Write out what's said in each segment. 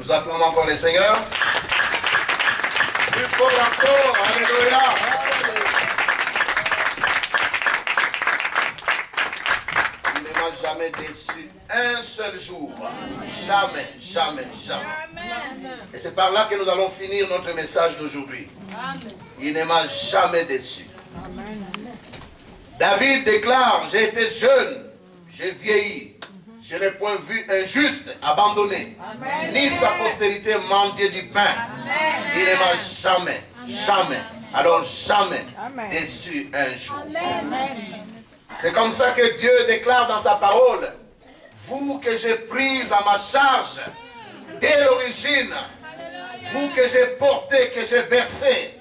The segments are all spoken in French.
Nous acclamons encore les seigneurs. Plus fort encore. Alléluia. Il ne m'a jamais déçu un seul jour. Jamais, jamais, jamais. Et c'est par là que nous allons finir notre message d'aujourd'hui. Il ne m'a jamais déçu. David déclare, j'ai été jeune, j'ai vieilli. Je n'ai point vu un juste abandonné, ni sa postérité mendier du pain. Il ne m'a jamais, jamais, alors jamais déçu un jour. C'est comme ça que Dieu déclare dans sa parole, vous que j'ai pris à ma charge dès l'origine, vous que j'ai porté, que j'ai bercé,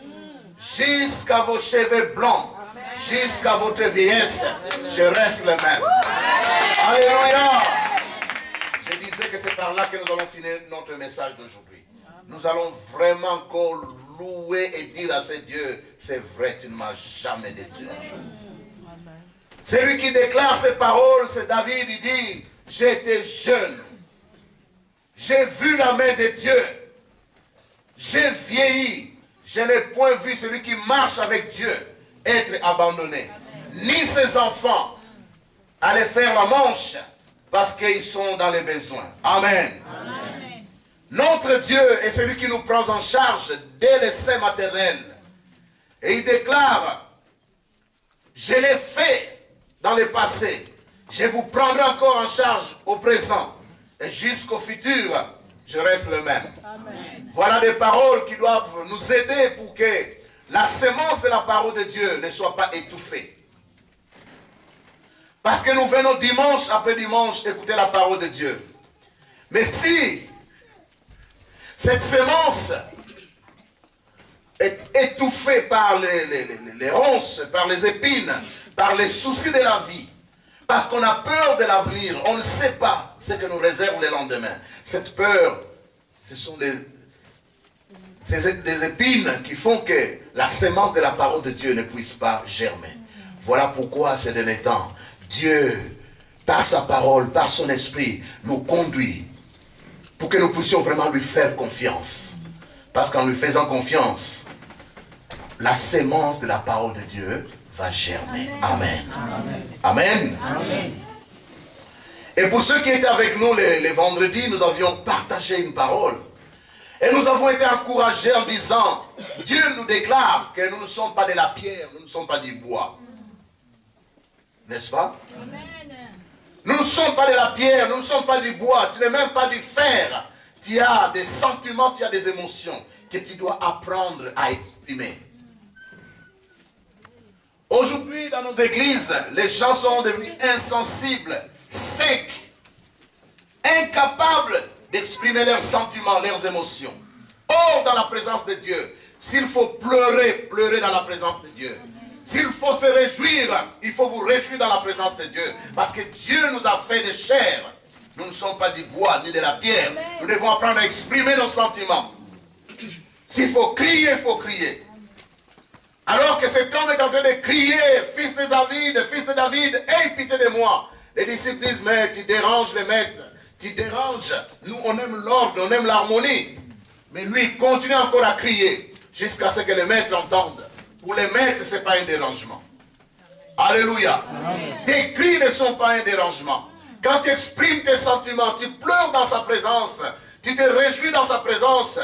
jusqu'à vos cheveux blancs, jusqu'à votre vieillesse, je reste le même. Alléluia. Je disais que c'est par là que nous allons finir notre message d'aujourd'hui. Nous allons vraiment encore louer et dire à ce Dieu, c'est vrai, tu ne m'as jamais déçu un jour. Celui qui déclare ces paroles, c'est David, il dit, j'étais jeune, j'ai vu la main de Dieu, j'ai vieilli, je n'ai point vu celui qui marche avec Dieu être abandonné, ni ses enfants aller faire la manche parce qu'ils sont dans les besoins. Amen. Amen. Notre Dieu est celui qui nous prend en charge dès le sein maternel. Et il déclare, je l'ai fait dans le passé, je vous prendrai encore en charge au présent et jusqu'au futur, je reste le même. Amen. Voilà des paroles qui doivent nous aider pour que la sémence de la parole de Dieu ne soit pas étouffée. Parce que nous venons dimanche après dimanche écouter la parole de Dieu. Mais si cette sémence est étouffée par les ronces, par les épines, par les soucis de la vie, parce qu'on a peur de l'avenir, on ne sait pas ce que nous réserve le lendemain. Cette peur, ce sont des épines qui font que la sémence de la parole de Dieu ne puisse pas germer. Voilà pourquoi ces derniers temps, Dieu, par sa parole, par son esprit, nous conduit pour que nous puissions vraiment lui faire confiance. Parce qu'en lui faisant confiance, la sémence de la parole de Dieu va germer. Amen. Amen. Amen. Amen. Et pour ceux qui étaient avec nous les vendredis, nous avions partagé une parole. Et nous avons été encouragés en disant, Dieu nous déclare que nous ne sommes pas de la pierre, nous ne sommes pas du bois. N'est-ce pas? Amen. Nous ne sommes pas de la pierre, nous ne sommes pas du bois, tu n'es même pas du fer. Tu as des sentiments, tu as des émotions que tu dois apprendre à exprimer. Aujourd'hui, dans nos églises, les gens sont devenus insensibles, secs, incapables d'exprimer leurs sentiments, leurs émotions. Or, dans la présence de Dieu, s'il faut pleurer, pleurer dans la présence de Dieu. S'il faut se réjouir, il faut vous réjouir dans la présence de Dieu. Parce que Dieu nous a fait de chair. Nous ne sommes pas du bois ni de la pierre. Nous devons apprendre à exprimer nos sentiments. S'il faut crier, il faut crier. Alors que cet homme est en train de crier, fils de David, aie pitié de moi. Les disciples disent, mais tu déranges les maîtres. Tu déranges. Nous, on aime l'ordre, on aime l'harmonie. Mais lui, il continue encore à crier jusqu'à ce que les maîtres entendent. Pour les maîtres, ce n'est pas un dérangement. Alléluia. Amen. Tes cris ne sont pas un dérangement. Quand tu exprimes tes sentiments, tu pleures dans sa présence, tu te réjouis dans sa présence.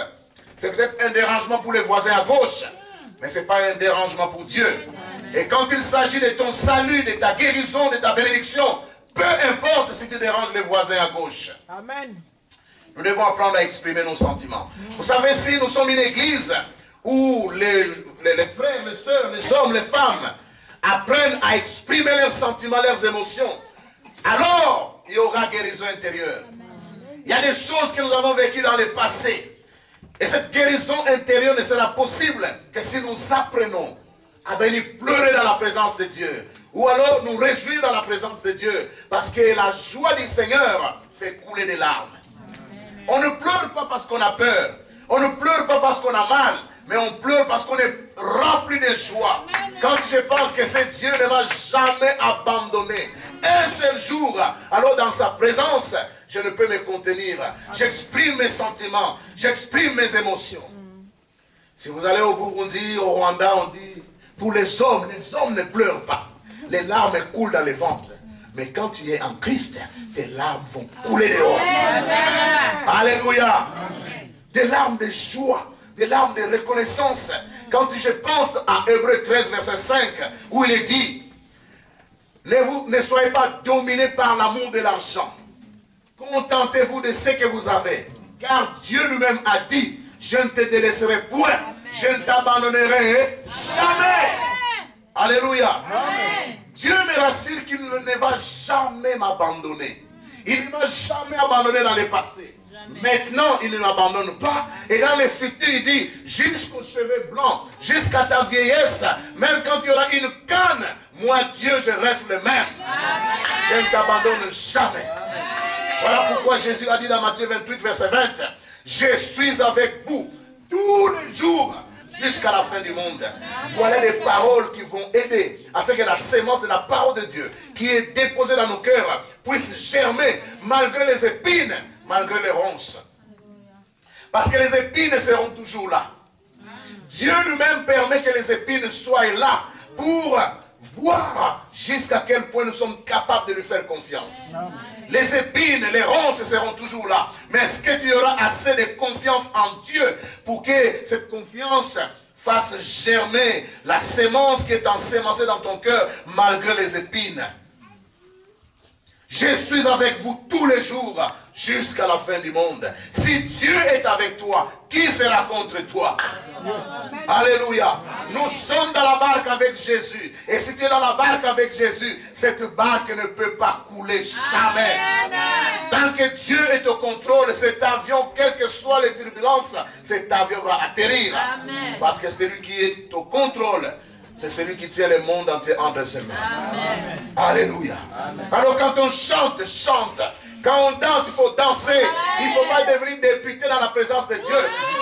C'est peut-être un dérangement pour les voisins à gauche, mais ce n'est pas un dérangement pour Dieu. Amen. Et quand il s'agit de ton salut, de ta guérison, de ta bénédiction, peu importe si tu déranges les voisins à gauche. Amen. Nous devons apprendre à exprimer nos sentiments. Vous savez, si nous sommes une église où les frères, les sœurs, les hommes, les femmes apprennent à exprimer leurs sentiments, leurs émotions, alors il y aura guérison intérieure. Il y a des choses que nous avons vécues dans le passé. Et cette guérison intérieure ne sera possible que si nous apprenons à venir pleurer dans la présence de Dieu. Ou alors nous réjouir dans la présence de Dieu. Parce que la joie du Seigneur fait couler des larmes. On ne pleure pas parce qu'on a peur. On ne pleure pas parce qu'on a mal. Mais on pleure parce qu'on est rempli de joie. Quand je pense que ce Dieu ne m'a jamais abandonné un seul jour, alors dans sa présence, je ne peux me contenir. J'exprime mes sentiments, j'exprime mes émotions. Si vous allez au Burundi, au Rwanda, on dit, pour les hommes ne pleurent pas. Les larmes coulent dans les ventres. Mais quand tu es en Christ, tes larmes vont couler dehors. Alléluia. Des larmes de joie, des larmes de reconnaissance. Quand je pense à Hébreux 13, verset 5, où il est dit, ne soyez pas dominés par l'amour de l'argent. Contentez-vous de ce que vous avez. Car Dieu lui-même a dit, je ne te délaisserai point, je ne t'abandonnerai jamais. Alléluia. Amen. Dieu me rassure qu'il ne va jamais m'abandonner. Il ne m'a jamais abandonné dans le passé. Maintenant, il ne m'abandonne pas. Et dans le futur, il dit, jusqu'aux cheveux blancs, jusqu'à ta vieillesse, même quand il y aura une canne, moi, Dieu, je reste le même. Amen. Je ne t'abandonne jamais. Amen. Voilà pourquoi Jésus a dit dans Matthieu 28, verset 20, je suis avec vous tous les jours jusqu'à la fin du monde. Voilà des paroles qui vont aider à ce que la sémence de la parole de Dieu qui est déposée dans nos cœurs puisse germer malgré les épines, malgré les ronces. Parce que les épines seront toujours là. Dieu lui-même permet que les épines soient là pour voir jusqu'à quel point nous sommes capables de lui faire confiance. Les épines, les ronces seront toujours là. Mais est-ce que tu auras assez de confiance en Dieu pour que cette confiance fasse germer la sémence qui est ensémencée dans ton cœur malgré les épines? Je suis avec vous tous les jours jusqu'à la fin du monde. Si Dieu est avec toi, qui sera contre toi? Alléluia. Nous sommes dans la barque avec Jésus. Et si tu es dans la barque avec Jésus, cette barque ne peut pas couler jamais. Tant que Dieu est au contrôle, cet avion, quelles que soient les turbulences, cet avion va atterrir. Amen. Parce que celui qui est au contrôle, c'est celui qui tient le monde entier entre ses mains. Amen. Alléluia. Amen. Alors quand on chante, chante. Quand on danse, il faut danser. Il ne faut pas devenir député dans la présence de Dieu.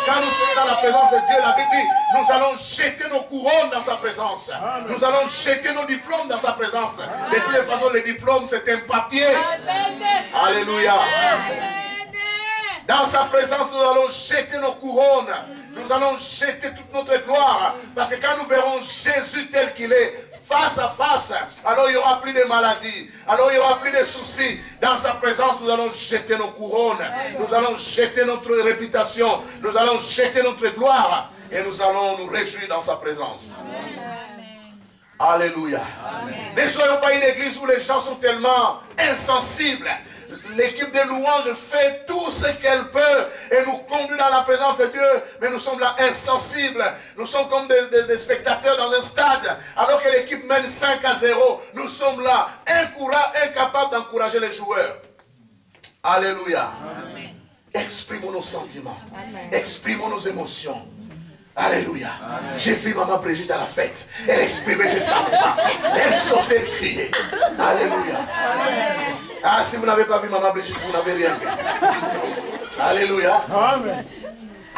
Quand nous sommes dans la présence de Dieu, la Bible dit, nous allons jeter nos couronnes dans sa présence. Nous allons jeter nos diplômes dans sa présence. De toutes les façons, les diplômes, c'est un papier. Alléluia. Dans sa présence, nous allons jeter nos couronnes. Nous allons jeter toute notre gloire. Parce que quand nous verrons Jésus tel qu'il est, face à face, alors il n'y aura plus de maladies, alors il n'y aura plus de soucis. Dans sa présence, nous allons jeter nos couronnes, nous allons jeter notre réputation, nous allons jeter notre gloire et nous allons nous réjouir dans sa présence. Alléluia. Ne soyons pas une église où les gens sont tellement insensibles. L'équipe de louanges fait tout ce qu'elle peut et nous conduit dans la présence de Dieu, mais nous sommes là insensibles. Nous sommes comme des spectateurs dans un stade, alors que l'équipe mène 5-0. Nous sommes là, incapables d'encourager les joueurs. Alléluia. Amen. Exprimons nos sentiments, exprimons nos émotions. Alléluia. J'ai vu maman Brigitte à la fête. Elle exprimait ses sentiments. Elle sautait, elle criait. Alléluia. Amen. Ah, si vous n'avez pas vu maman Brigitte, vous n'avez rien vu. Alléluia. Amen.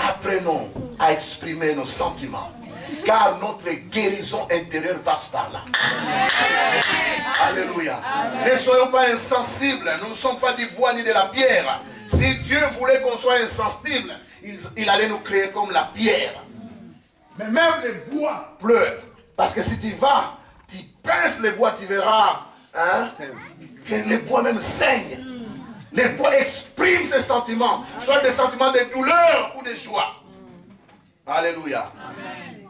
Apprenons à exprimer nos sentiments. Car notre guérison intérieure passe par là. Amen. Alléluia. Amen. Ne soyons pas insensibles. Nous ne sommes pas du bois ni de la pierre. Si Dieu voulait qu'on soit insensible, il allait nous créer comme la pierre. Mais même les bois pleurent. Parce que si tu vas, tu pinces les bois, tu verras que les bois même saignent. Les bois expriment ses sentiments, soit des sentiments de douleur ou de joie. Alléluia. Amen.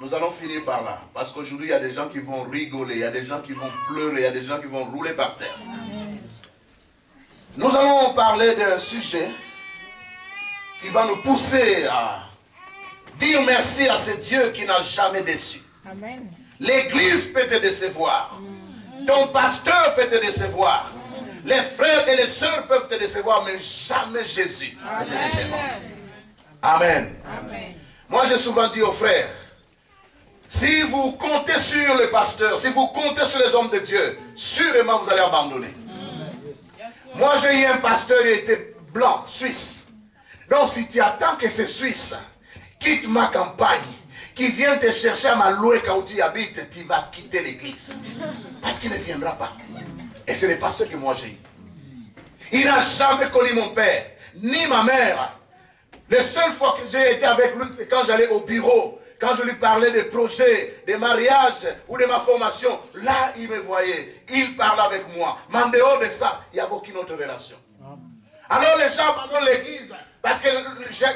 Nous allons finir par là. Parce qu'aujourd'hui, il y a des gens qui vont rigoler, il y a des gens qui vont pleurer, il y a des gens qui vont rouler par terre. Nous allons parler d'un sujet qui va nous pousser à dire merci à ce Dieu qui n'a jamais déçu. Amen. L'église peut te décevoir. Ton pasteur peut te décevoir. Les frères et les sœurs peuvent te décevoir, mais jamais Jésus ne te décevra. Amen. Amen. Moi, j'ai souvent dit aux frères, si vous comptez sur le pasteur, si vous comptez sur les hommes de Dieu, sûrement vous allez abandonner. Moi, j'ai eu un pasteur qui était blanc, suisse. Donc, si tu attends que ces Suisses quitte ma campagne, qui vient te chercher à Maloué où tu habites, tu vas quitter l'église. Parce qu'il ne viendra pas. Et c'est le pasteur que moi j'ai eu. Il n'a jamais connu mon père, ni ma mère. La seule fois que j'ai été avec lui, c'est quand j'allais au bureau. Quand je lui parlais des projets, des mariages ou de ma formation, là, il me voyait. Il parlait avec moi. Mais en dehors de ça, il n'y avait aucune autre relation. Alors les gens abandonnent l'église parce que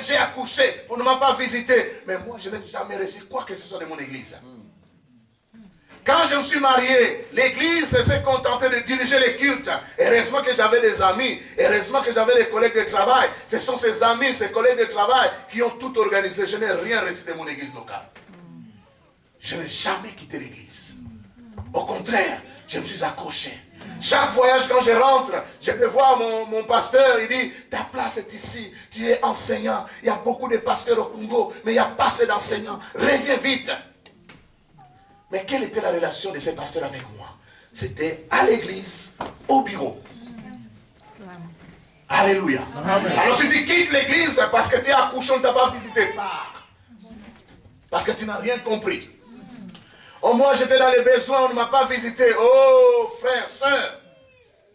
j'ai accouché, on ne m'a pas visité. Mais moi, je n'ai jamais reçu quoi que ce soit de mon église. Quand je me suis marié, l'église s'est contentée de diriger les cultes. Heureusement que j'avais des amis, heureusement que j'avais des collègues de travail. Ce sont ces amis, ces collègues de travail qui ont tout organisé. Je n'ai rien reçu de mon église locale. Je n'ai jamais quitté l'église. Au contraire, je me suis accroché. Chaque voyage, quand je rentre, je peux voir mon pasteur, il dit, ta place est ici, tu es enseignant. Il y a beaucoup de pasteurs au Congo, mais il n'y a pas assez d'enseignants. Reviens vite. Mais quelle était la relation de ces pasteurs avec moi? C'était à l'église, au bureau. Alléluia. Amen. Alors si tu quittes l'église parce que tu es accouché, on ne t'a pas visité, pars. Parce que tu n'as rien compris. Oh, moi j'étais dans les besoins, on ne m'a pas visité. Oh frère, soeur,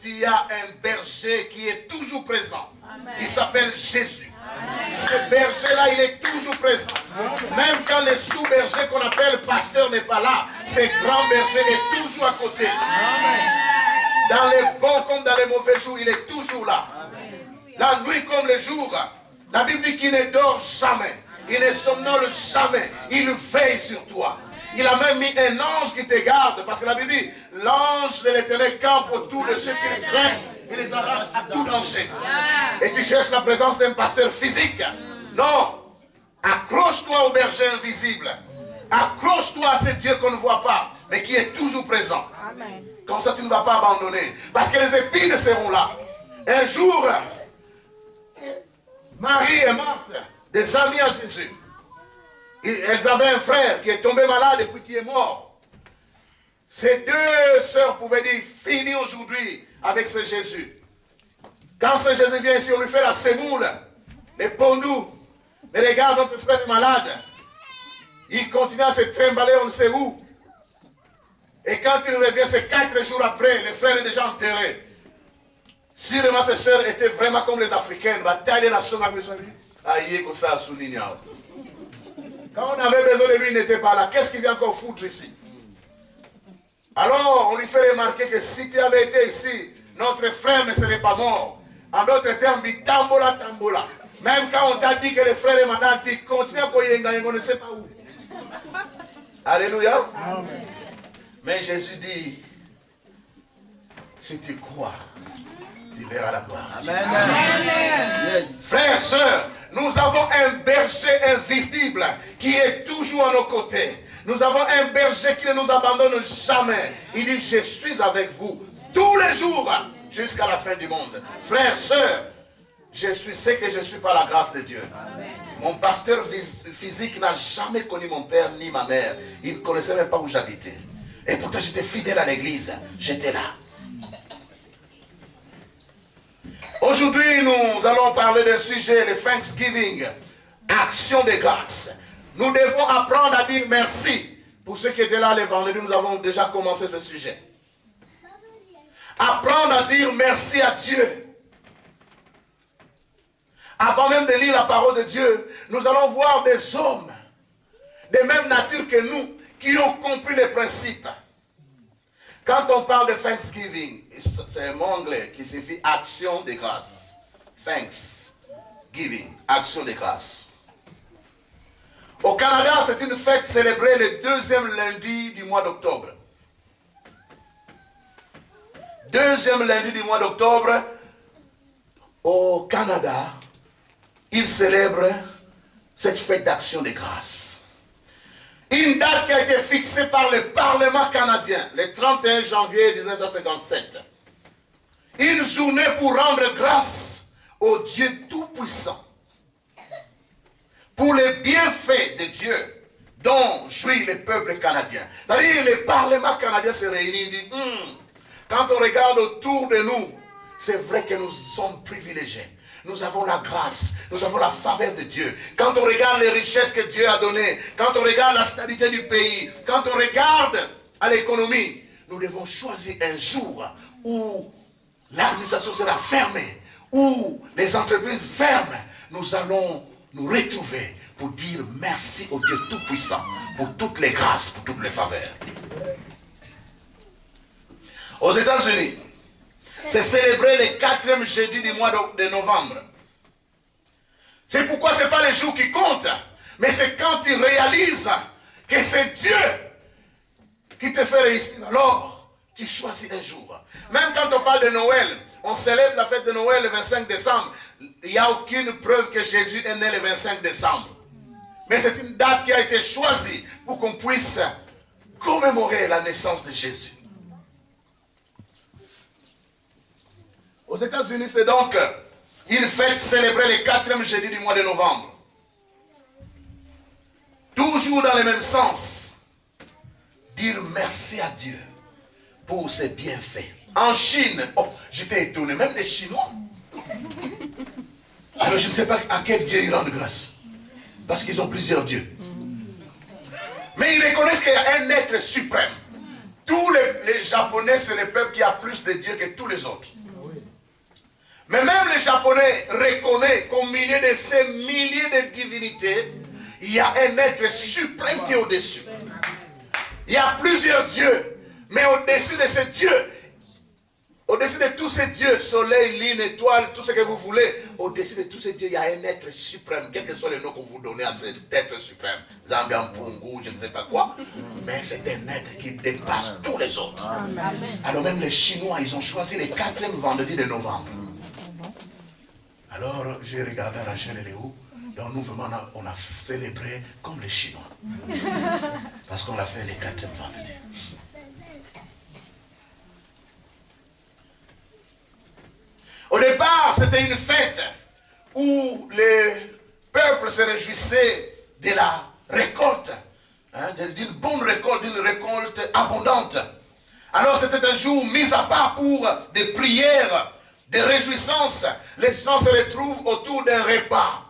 tu as un berger qui est toujours présent. Amen. Il s'appelle Jésus. Amen. Ce berger-là, il est toujours présent. Amen. Même quand le sous-berger qu'on appelle pasteur n'est pas là, ce grand berger est toujours à côté. Amen. Dans les bons comme dans les mauvais jours, il est toujours là. Amen. La nuit comme le jour. La Bible dit qu'il ne dort jamais. Il ne somnole jamais. Il veille sur toi. Il a même mis un ange qui te garde. Parce que la Bible dit, l'ange de l'Éternel campe autour de ceux qui le craignent. Il les arrache à tout danger. Et tu cherches la présence d'un pasteur physique. Non. Accroche-toi au berger invisible. Accroche-toi à ce Dieu qu'on ne voit pas, mais qui est toujours présent. Amen. Comme ça, tu ne vas pas abandonner. Parce que les épines seront là. Un jour, Marie et Marthe, des amis à Jésus, elles avaient un frère qui est tombé malade et puis qui est mort. Ces deux sœurs pouvaient dire, fini aujourd'hui avec ce Jésus. Quand ce Jésus vient ici, on lui fait la semoule, les pondous. Mais regarde, notre frère est malade. Il continue à se trimballer, on ne sait où. Et quand il revient, c'est 4 jours après, le frère est déjà enterré. Sûrement, ces sœurs étaient vraiment comme les Africaines. Quand on avait besoin de lui, il n'était pas là. Qu'est-ce qu'il vient encore foutre ici? Alors, on lui fait remarquer que si tu avais été ici, notre frère ne serait pas mort. En d'autres termes, il tambola, tambola. Même quand on t'a dit que le frère est malade, tu continues à courir, on ne sait pas où. Alléluia. Amen. Mais Jésus dit, si tu crois, tu verras la gloire. Amen. Amen. Yes. Frères, sœurs, nous avons un berger invisible qui est toujours à nos côtés. Nous avons un berger qui ne nous abandonne jamais. Il dit, je suis avec vous tous les jours jusqu'à la fin du monde. Frères, sœurs, je suis ce que je suis par la grâce de Dieu. Amen. Mon pasteur physique n'a jamais connu mon père ni ma mère. Il ne connaissait même pas où j'habitais. Et pourtant j'étais fidèle à l'église. J'étais là. Aujourd'hui, nous allons parler d'un sujet, le Thanksgiving, action de grâce. Nous devons apprendre à dire merci. Pour ceux qui étaient là les vendredis, nous avons déjà commencé ce sujet. Apprendre à dire merci à Dieu. Avant même de lire la parole de Dieu, nous allons voir des hommes de même nature que nous qui ont compris les principes. Quand on parle de Thanksgiving, c'est un mot anglais qui signifie action de grâce. Thanksgiving, action de grâce. Au Canada, c'est une fête célébrée le 2e lundi du mois d'octobre. 2e lundi du mois d'octobre, au Canada, ils célèbrent cette fête d'action de grâce. Une date qui a été fixée par le Parlement canadien, le 31 janvier 1957. Une journée pour rendre grâce au Dieu Tout-Puissant. Pour les bienfaits de Dieu dont jouit le peuple canadien. C'est-à-dire le Parlement canadien se réunit et dit, quand on regarde autour de nous, c'est vrai que nous sommes privilégiés. Nous avons la grâce, nous avons la faveur de Dieu. Quand on regarde les richesses que Dieu a données, quand on regarde la stabilité du pays, quand on regarde à l'économie, nous devons choisir un jour où l'administration sera fermée, où les entreprises ferment, nous allons nous retrouver pour dire merci au Dieu Tout-Puissant pour toutes les grâces, pour toutes les faveurs. Aux États-Unis, c'est célébré le 4e jeudi du mois de novembre. C'est pourquoi ce n'est pas les jours qui comptent, mais c'est quand tu réalises que c'est Dieu qui te fait réussir. Alors, tu choisis un jour. Même quand on parle de Noël, on célèbre la fête de Noël le 25 décembre. Il n'y a aucune preuve que Jésus est né le 25 décembre. Mais c'est une date qui a été choisie pour qu'on puisse commémorer la naissance de Jésus. Aux États-Unis, c'est donc une fête célébrée le 4e jeudi du mois de novembre. Toujours dans le même sens. Dire merci à Dieu pour ses bienfaits. En Chine, oh, j'étais étonné, même les Chinois. Alors je ne sais pas à quel Dieu ils rendent grâce. Parce qu'ils ont plusieurs dieux. Mais ils reconnaissent qu'il y a un être suprême. Tous les Japonais, c'est le peuple qui a plus de dieux que tous les autres. Mais même les Japonais reconnaissent qu'au milieu de ces milliers de divinités, il y a un être suprême qui est au-dessus. Il y a plusieurs dieux, mais au-dessus de ces dieux, au-dessus de tous ces dieux, soleil, lune, étoile, tout ce que vous voulez, au-dessus de tous ces dieux, il y a un être suprême, quel que soit le nom que vous donnez à cet être suprême, Zambian Pungu, je ne sais pas quoi, mais c'est un être qui dépasse tous les autres. Amen. Alors même les Chinois, ils ont choisi le 4e vendredi de novembre. Alors j'ai regardé Rachel et Léo, donc nous vraiment on a célébré comme les Chinois, parce qu'on l'a fait le 4e vendredi. Au départ, c'était une fête où les peuples se réjouissaient de la récolte, hein, d'une bonne récolte, d'une récolte abondante. Alors c'était un jour mis à part pour des prières, des réjouissances. Les gens se retrouvent autour d'un repas,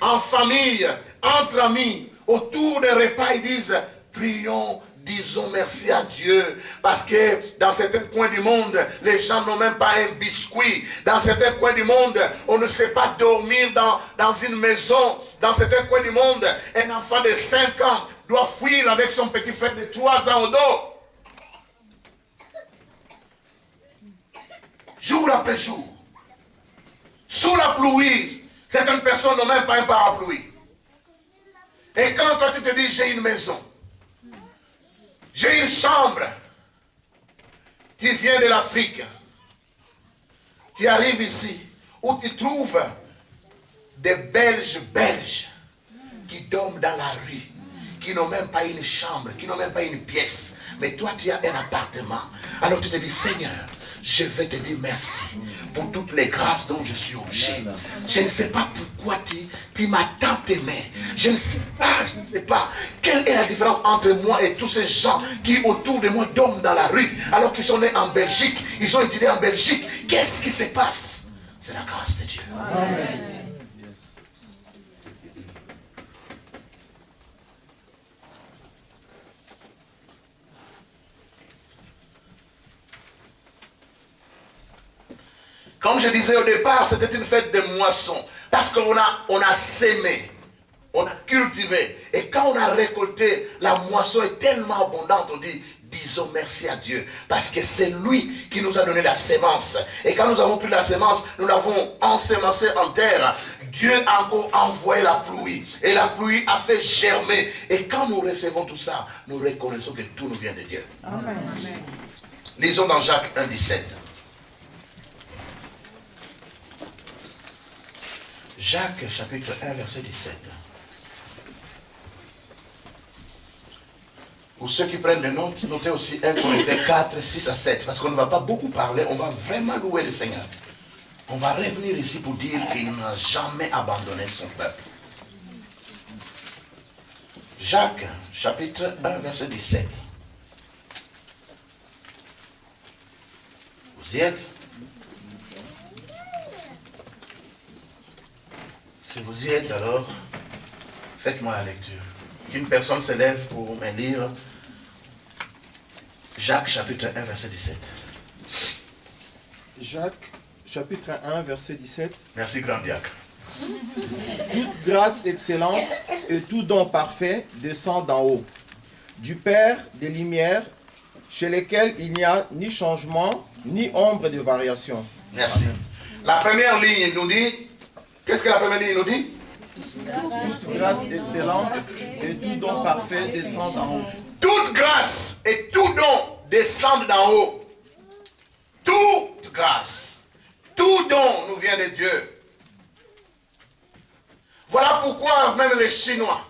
en famille, entre amis, autour d'un repas, ils disent « Prions, disons merci à Dieu, parce que dans certains coins du monde, les gens n'ont même pas un biscuit. Dans certains coins du monde, on ne sait pas dormir dans une maison. Dans certains coins du monde, un enfant de 5 ans doit fuir avec son petit frère de 3 ans au dos. Jour après jour, sous la pluie, certaines personnes n'ont même pas un parapluie. Et quand toi tu te dis, j'ai une maison, j'ai une chambre, tu viens de l'Afrique, tu arrives ici, où tu trouves des Belges qui dorment dans la rue, qui n'ont même pas une chambre, qui n'ont même pas une pièce, mais toi tu as un appartement. Alors tu te dis, Seigneur, je vais te dire merci pour toutes les grâces dont je suis objet. Je ne sais pas pourquoi tu m'as tant aimé. Je ne sais pas quelle est la différence entre moi et tous ces gens qui autour de moi dorment dans la rue alors qu'ils sont nés en Belgique, ils ont étudié en Belgique. Qu'est-ce qui se passe? C'est la grâce de Dieu. Amen. Comme je disais au départ, c'était une fête de moisson. Parce qu'on a sémé, on a cultivé. Et quand on a récolté, la moisson est tellement abondante, on dit, disons merci à Dieu. Parce que c'est lui qui nous a donné la sémence. Et quand nous avons pris la sémence, nous l'avons ensemencée en terre. Dieu a encore envoyé la pluie. Et la pluie a fait germer. Et quand nous recevons tout ça, nous reconnaissons que tout nous vient de Dieu. Amen. Lisons dans Jacques 1, 17. Jacques chapitre 1 verset 17. Pour ceux qui prennent des notes, notez aussi 1 Corinthiens 4, 6 à 7. Parce qu'on ne va pas beaucoup parler, on va vraiment louer le Seigneur. On va revenir ici pour dire qu'il n'a jamais abandonné son peuple. Jacques chapitre 1 verset 17. Vous y êtes? Si vous y êtes, alors, faites-moi la lecture. Qu'une personne se lève pour me lire Jacques chapitre 1, verset 17. Jacques, chapitre 1, verset 17. Merci, grand diacre. Toute grâce excellente et tout don parfait descend d'en haut, du Père des Lumières, chez lesquels il n'y a ni changement, ni ombre de variation. Merci. Amen. La première ligne nous dit, qu'est-ce que la première ligne nous dit? Toute grâce excellente et tout don parfait descend d'en haut. Toute grâce et tout don descendent d'en haut. Toute grâce, tout don nous vient de Dieu. Voilà pourquoi même les Chinois,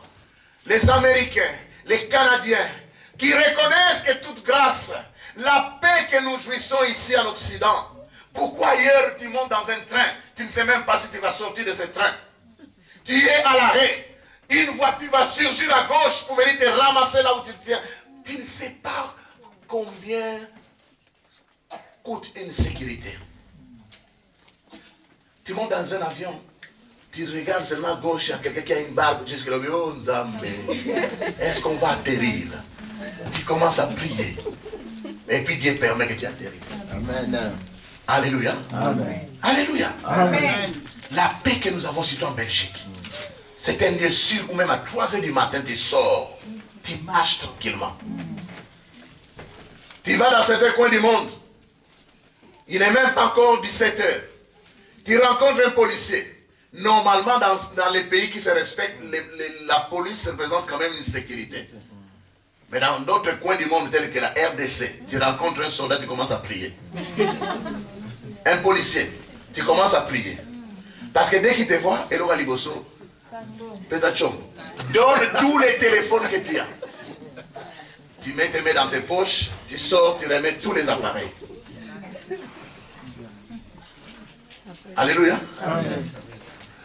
les Américains, les Canadiens, qui reconnaissent que toute grâce, la paix que nous jouissons ici en Occident, pourquoi hier tu montes dans un train, tu ne sais même pas si tu vas sortir de ce train. Tu es à l'arrêt, une voiture va surgir à gauche pour venir te ramasser là où tu te tiens. Tu ne sais pas combien coûte une sécurité. Tu montes dans un avion, tu regardes seulement à gauche, il y a quelqu'un qui a une barbe, tu dis que oh Nzambe, est-ce qu'on va atterrir? Tu commences à prier. Et puis Dieu permet que tu atterrisses. Amen. Alléluia. Amen. Alléluia. Amen. La paix que nous avons surtout en Belgique, c'est un lieu sûr où même à 3 h du matin, tu sors, tu marches tranquillement. Tu vas dans certains coins du monde, il n'est même pas encore 17 h. Tu rencontres un policier. Normalement, dans les pays qui se respectent, la police représente quand même une sécurité. Mais dans d'autres coins du monde, tels que la RDC, tu rencontres un soldat, tu commences à prier. Un policier, tu commences à prier. Parce que dès qu'il te voit, Elo Aliboso, donne tous les téléphones que tu as. Tu mets tes mains dans tes poches, tu sors, tu remets tous les appareils. Alléluia. Amen.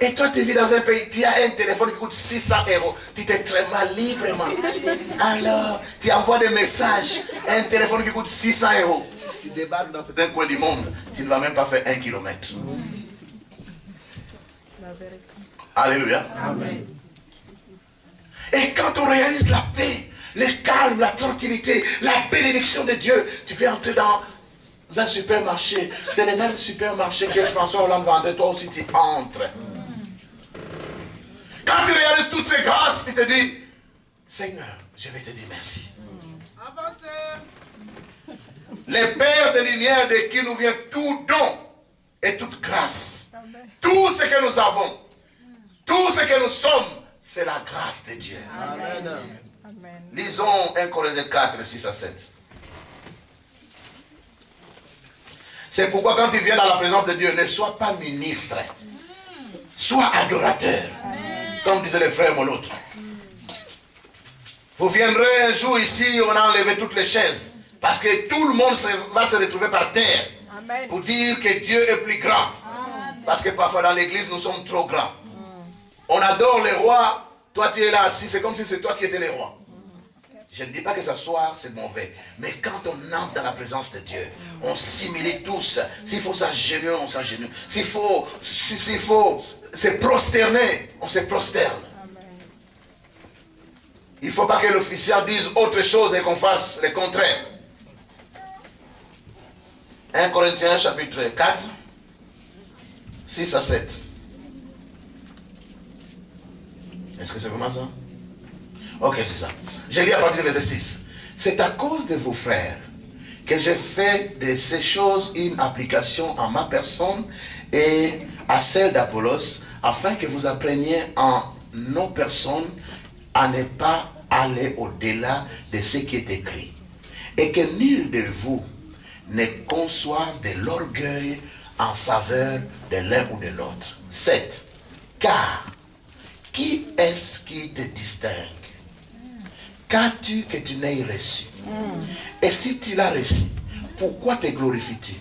Et toi, tu vis dans un pays, tu as un téléphone qui coûte 600 €. Tu te traites librement. Alors, tu envoies des messages. Un téléphone qui coûte 600 €. Tu débarques dans certains coins du monde, tu ne vas même pas faire 1 kilomètre. Alléluia. Amen. Et quand on réalise la paix, le calme, la tranquillité, la bénédiction de Dieu, tu peux entrer dans un supermarché. C'est le même supermarché que François Hollande vendait, toi aussi tu entres. Quand tu réalises toutes ces grâces, tu te dis, Seigneur, je vais te dire merci. Les pères de lumière de qui nous vient tout don et toute grâce. Tout ce que nous avons, tout ce que nous sommes, c'est la grâce de Dieu. Amen. Lisons 1 Corinthiens 4, 6 à 7. C'est pourquoi quand tu viens dans la présence de Dieu, ne sois pas ministre. Sois adorateur. Comme disait le frère Molotte. Vous viendrez un jour ici, on a enlevé toutes les chaises. Parce que tout le monde va se retrouver par terre. Amen. Pour dire que Dieu est plus grand. Parce que parfois dans l'église, nous sommes trop grands. On adore les rois. Toi, tu es là assis. C'est comme si c'est toi qui étais le roi. Je ne dis pas que s'asseoir, c'est mauvais. Mais quand on entre dans la présence de Dieu, on s'humilie tous. S'il faut s'agenouiller, on s'agenouille. S'il faut se prosterner, on se prosterne. Il ne faut pas que l'officier dise autre chose et qu'on fasse le contraire. 1 Corinthiens chapitre 4, 6 à 7. Est-ce que c'est vraiment ça? Ok, c'est ça. Je lis à partir du verset 6. C'est à cause de vos frères que j'ai fait de ces choses une application à ma personne et à celle d'Apollos, afin que vous appreniez en nos personnes à ne pas aller au-delà de ce qui est écrit. Et que nul de vous ne conçoive de l'orgueil en faveur de l'un ou de l'autre. 7. Car qui est-ce qui te distingue? Qu'as-tu que tu n'aies reçu? Et si tu l'as reçu, pourquoi te glorifies-tu?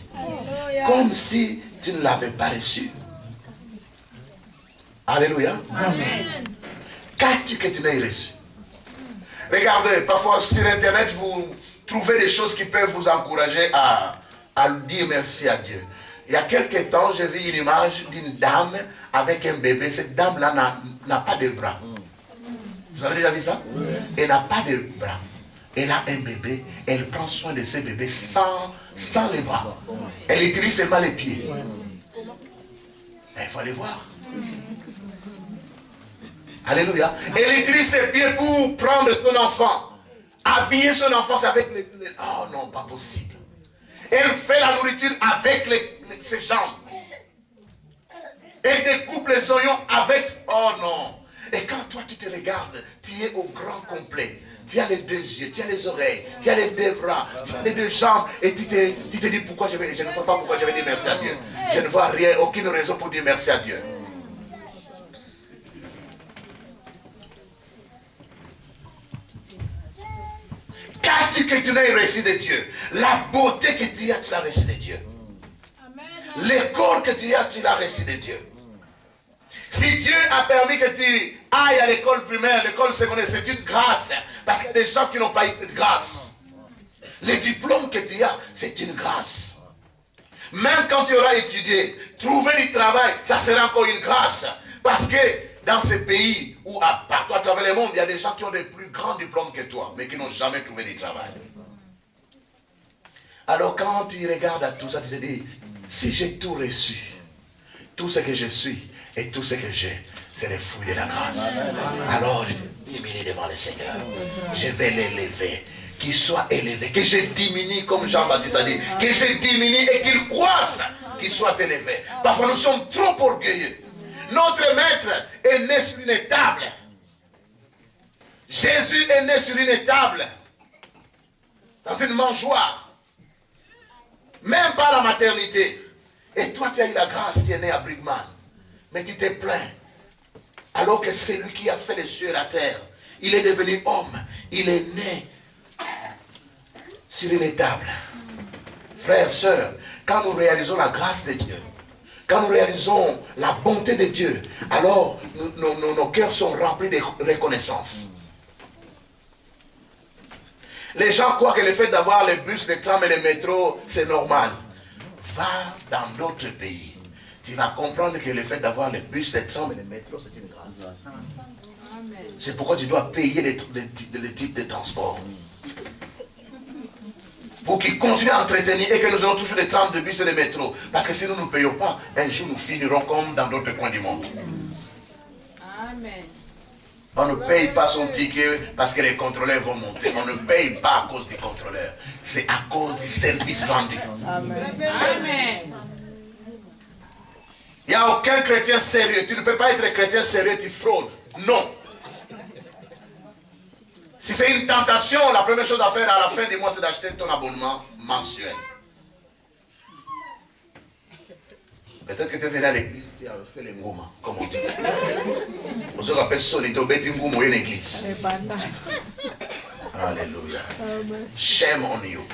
Comme si tu ne l'avais pas reçu. Alléluia. Amen. Qu'as-tu que tu n'aies reçu? Regardez, parfois sur Internet, vous trouvez des choses qui peuvent vous encourager à dire merci à Dieu. Il y a quelques temps, j'ai vu une image d'une dame avec un bébé. Cette dame-là n'a pas de bras. Vous avez déjà vu ça? Elle n'a pas de bras. elle a un bébé, elle prend soin de ses bébés sans les bras. Elle utilise seulement les pieds. Il faut aller voir. Alléluia. Elle utilise ses pieds pour prendre son enfant. Habiller son enfant, c'est avec les... Oh non, pas possible. Elle fait la nourriture avec ses jambes. Elle découpe les oignons avec... Oh non. Et quand toi tu te regardes, tu es au grand complet. Tu as les deux yeux, tu as les oreilles, tu as les deux bras, tu as les deux jambes. Et tu te dis pourquoi je ne vois pas pourquoi je vais dire merci à Dieu. Je ne vois rien, aucune raison pour dire merci à Dieu. Qu'as-tu que tu n'aies reçu de Dieu? La beauté que tu l'as reçu de Dieu. Le corps que tu l'as reçu de Dieu. Si Dieu a permis que tu ailles à l'école primaire, l'école secondaire, c'est une grâce. Parce qu'il y a des gens qui n'ont pas eu de grâce. Les diplômes que tu as, c'est une grâce. Même quand tu auras étudié, trouver du travail, ça sera encore une grâce. Parce que dans ces pays où, partout à travers le monde, il y a des gens qui ont des plus grands diplômes que toi, mais qui n'ont jamais trouvé du travail. Alors quand tu regardes à tout ça, tu te dis, si j'ai tout reçu, tout ce que je suis et tout ce que j'ai, c'est le fruit de la grâce. Alors je diminue devant le Seigneur. Je vais l'élever. Qu'il soit élevé, que je diminue comme Jean-Baptiste a dit, que je diminue et qu'il croisse, qu'il soit élevé. Parfois nous sommes trop orgueilleux. Notre maître est né sur une table. Jésus est né sur une table, dans une mangeoire, même pas la maternité. Et toi tu as eu la grâce, tu es né à Brigman, mais tu t'es plaint. Alors que c'est lui qui a fait les cieux et la terre. Il est devenu homme, il est né sur une table. Frères, sœurs, quand nous réalisons la grâce de Dieu, quand nous réalisons la bonté de Dieu, alors nos cœurs sont remplis de reconnaissance. Les gens croient que le fait d'avoir les bus, les trams et les métros, c'est normal. Va dans d'autres pays. Tu vas comprendre que le fait d'avoir les bus, les trams et les métros, c'est une grâce. C'est pourquoi tu dois payer les titres de transport. Pour qu'ils continuent à entretenir et que nous ayons toujours des trams de bus et des métros. Parce que si nous ne payons pas, un jour nous finirons comme dans d'autres coins du monde. Amen. On ne paye pas son ticket parce que les contrôleurs vont monter. On ne paye pas à cause des contrôleurs. C'est à cause du service rendu. Amen. Il n'y a aucun chrétien sérieux. Tu ne peux pas être chrétien sérieux, tu fraudes. Non. Si c'est une tentation, la première chose à faire à la fin du mois, c'est d'acheter ton abonnement mensuel. Peut-être que tu es venu à l'église, tu as fait les ngouma, comme on dit. On se rappelle sonner, tu as fait une ngouma à l'église. Alléluia. Shame on you.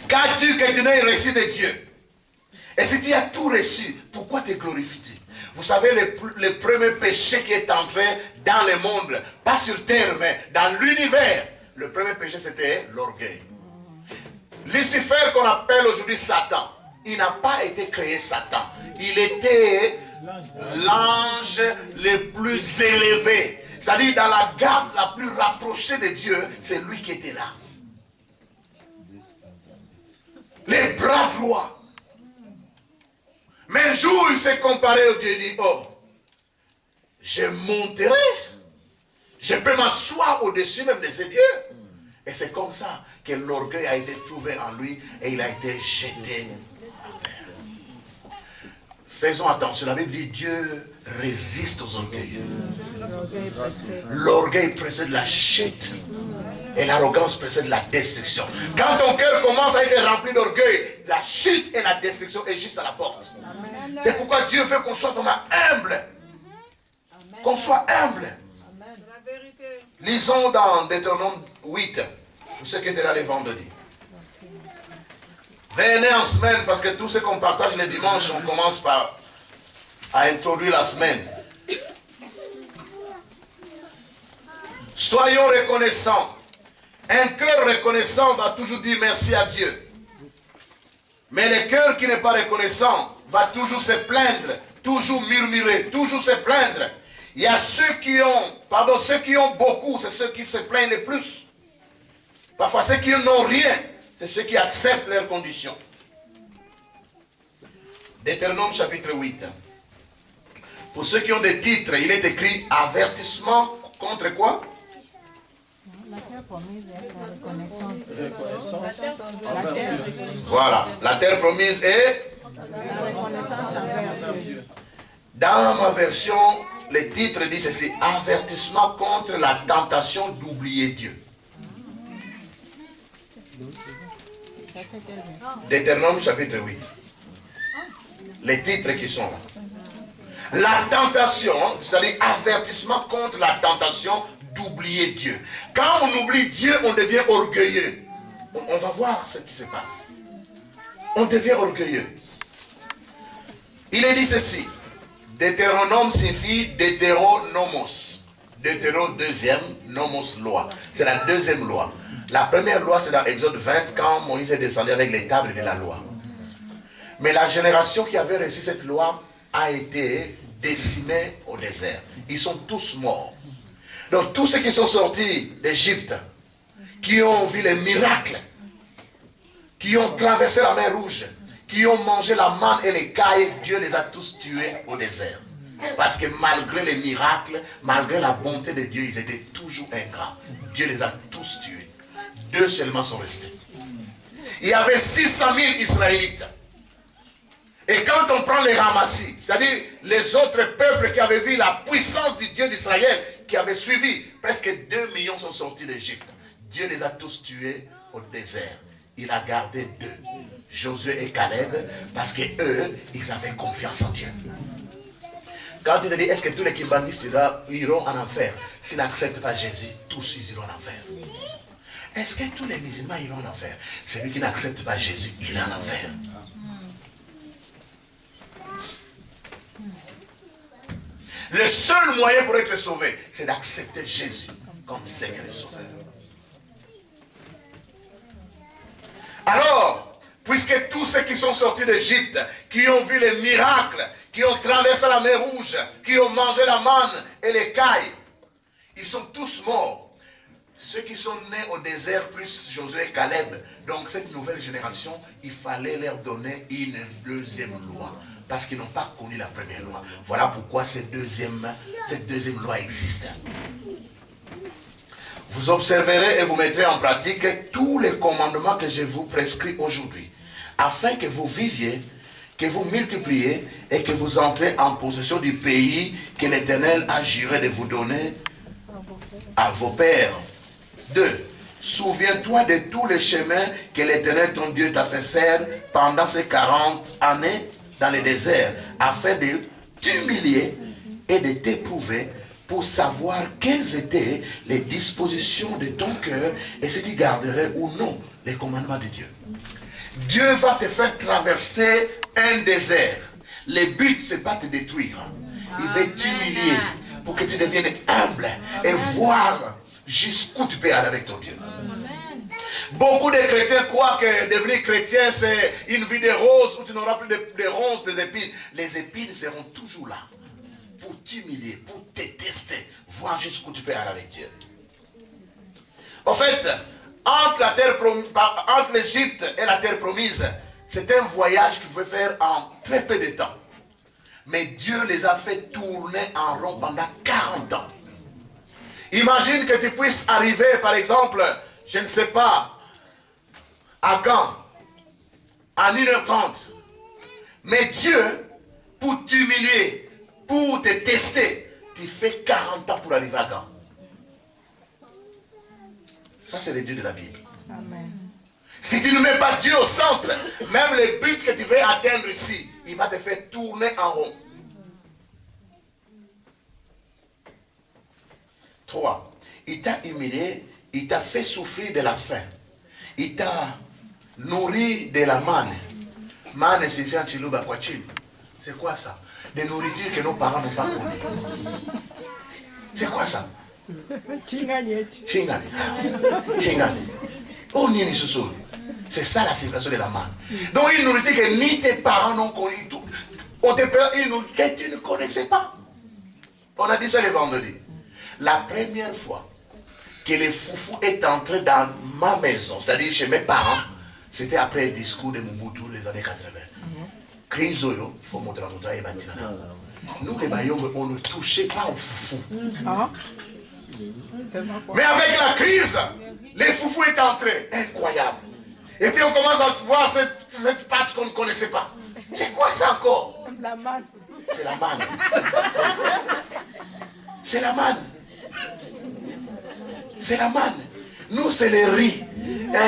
Qu'as-tu que tu n'aies reçu de Dieu? Et si tu as tout reçu, pourquoi te glorifies-tu? Vous savez, le premier péché qui est entré dans le monde, pas sur terre, mais dans l'univers, le premier péché c'était l'orgueil. Lucifer, qu'on appelle aujourd'hui Satan, il n'a pas été créé Satan. Il était l'ange le plus élevé. C'est-à-dire dans la garde la plus rapprochée de Dieu, c'est lui qui était là. Les bras droits. Mais un jour, il s'est comparé au Dieu et dit, oh, je monterai. Je peux m'asseoir au-dessus même de ces dieux. Et c'est comme ça que l'orgueil a été trouvé en lui et il a été jeté à terre. Faisons attention, la Bible dit Dieu résiste aux orgueilleux. L'orgueil précède la chute. Et l'arrogance précède la destruction. Quand ton cœur commence à être rempli d'orgueil, la chute et la destruction est juste à la porte. C'est pourquoi Dieu veut qu'on soit vraiment humble. Qu'on soit humble. Lisons dans Deutéronome 8, pour ceux qui étaient là les vendredis. Venez en semaine, parce que tout ce qu'on partage les dimanches, on commence par à introduire la semaine. Soyons reconnaissants. Un cœur reconnaissant va toujours dire merci à Dieu. Mais le cœur qui n'est pas reconnaissant va toujours se plaindre, toujours murmurer, toujours se plaindre. Il y a ceux qui ont beaucoup, c'est ceux qui se plaignent le plus. Parfois, ceux qui n'ont rien, c'est ceux qui acceptent leurs conditions. Deutéronome chapitre 8. Pour ceux qui ont des titres, il est écrit avertissement contre quoi? La terre promise est la reconnaissance. Voilà, la terre promise est La reconnaissance envers Dieu. Dans ma version, le titre dit ceci, avertissement contre la tentation d'oublier Dieu. Deutéronome chapitre 8. Les titres qui sont là. La tentation, c'est-à-dire avertissement contre la tentation d'oublier Dieu. Quand on oublie Dieu, on devient orgueilleux. On va voir ce qui se passe. On devient orgueilleux. Il est dit ceci. Deutéronome signifie Deutéronomos. Deutéro, deuxième, nomos, loi. C'est la deuxième loi. La première loi, c'est dans Exode 20, quand Moïse est descendu avec les tables de la loi. Mais la génération qui avait reçu cette loi a été décimée au désert. Ils sont tous morts. Donc tous ceux qui sont sortis d'Égypte, qui ont vu les miracles, qui ont traversé la mer Rouge, qui ont mangé la manne et les cailles, Dieu les a tous tués au désert. Parce que malgré les miracles, malgré la bonté de Dieu, ils étaient toujours ingrats. Dieu les a tous tués. 2 seulement sont restés. Il y avait 600 000 Israélites. Et quand on prend les ramassis, c'est-à-dire les autres peuples qui avaient vu la puissance du Dieu d'Israël, qui avaient suivi, presque 2 millions sont sortis d'Égypte. Dieu les a tous tués au désert. Il a gardé 2, Josué et Caleb, parce que eux, ils avaient confiance en Dieu. Quand il te dit, est-ce que tous les kimbandistes iront en enfer? S'ils n'acceptent pas Jésus, tous ils iront en enfer. Est-ce que tous les musulmans iront en enfer? Celui qui n'accepte pas Jésus, il ira en enfer. Le seul moyen pour être sauvé, c'est d'accepter Jésus comme Seigneur et Sauveur. Alors, puisque tous ceux qui sont sortis d'Égypte, qui ont vu les miracles, qui ont traversé la mer Rouge, qui ont mangé la manne et les cailles, ils sont tous morts. Ceux qui sont nés au désert, plus Josué et Caleb, donc cette nouvelle génération, il fallait leur donner une deuxième loi. Parce qu'ils n'ont pas connu la première loi. Voilà pourquoi cette deuxième loi existe. Vous observerez et vous mettrez en pratique tous les commandements que je vous prescris aujourd'hui, afin que vous viviez, que vous multipliez et que vous entrez en possession du pays que l'Éternel a juré de vous donner à vos pères. 2. Souviens-toi de tous les chemins que l'Éternel ton Dieu t'a fait faire pendant ces 40 années dans le désert, afin de t'humilier et de t'éprouver pour savoir quelles étaient les dispositions de ton cœur et si tu garderais ou non les commandements de Dieu. Dieu va te faire traverser un désert. Le but, ce n'est pas te détruire. Il veut t'humilier pour que tu deviennes humble et voir jusqu'où tu peux aller avec ton Dieu. Beaucoup de chrétiens croient que devenir chrétien, c'est une vie de roses où tu n'auras plus de ronces, des épines. Les épines seront toujours là pour t'humilier, pour te tester, voir jusqu'où tu peux aller avec Dieu. En fait, entre l'Égypte et la terre promise, c'est un voyage qu'ils pouvaient faire en très peu de temps. Mais Dieu les a fait tourner en rond pendant 40 ans. Imagine que tu puisses arriver, par exemple, je ne sais pas, à Gand, à 1h30. Mais Dieu, pour t'humilier, pour te tester, tu fais 40 ans pour arriver à Gand. Ça, c'est le Dieu de la Bible. Amen. Si tu ne mets pas Dieu au centre, même les buts que tu veux atteindre ici, il va te faire tourner en rond. 3. Il t'a humilié, il t'a fait souffrir de la faim. Il t'a nourri de la manne. Manne signifie en chiluba kwa chini. C'est quoi ça? Des nourritures que nos parents n'ont pas connues. C'est quoi ça? Chingani. Chingani. Oh, nini sousou. C'est ça la signification de la manne. Donc une nourriture que ni tes parents n'ont connue. On te prend une nourriture que tu ne connaissais pas. On a dit ça le vendredi. La première fois que le foufou est entré dans ma maison, c'est-à-dire chez mes parents, c'était après le discours de Mobutu des années 80. Krizoyo, il faut montrer et bâtir. Nous, les Bayons, on ne touchait pas au foufou. Mais avec la crise, les foufous est entré. Incroyable. Et puis on commence à voir cette pâte qu'on ne connaissait pas. C'est quoi ça encore? La manne. C'est la manne. C'est la manne. C'est la manne. Nous, c'est les riz.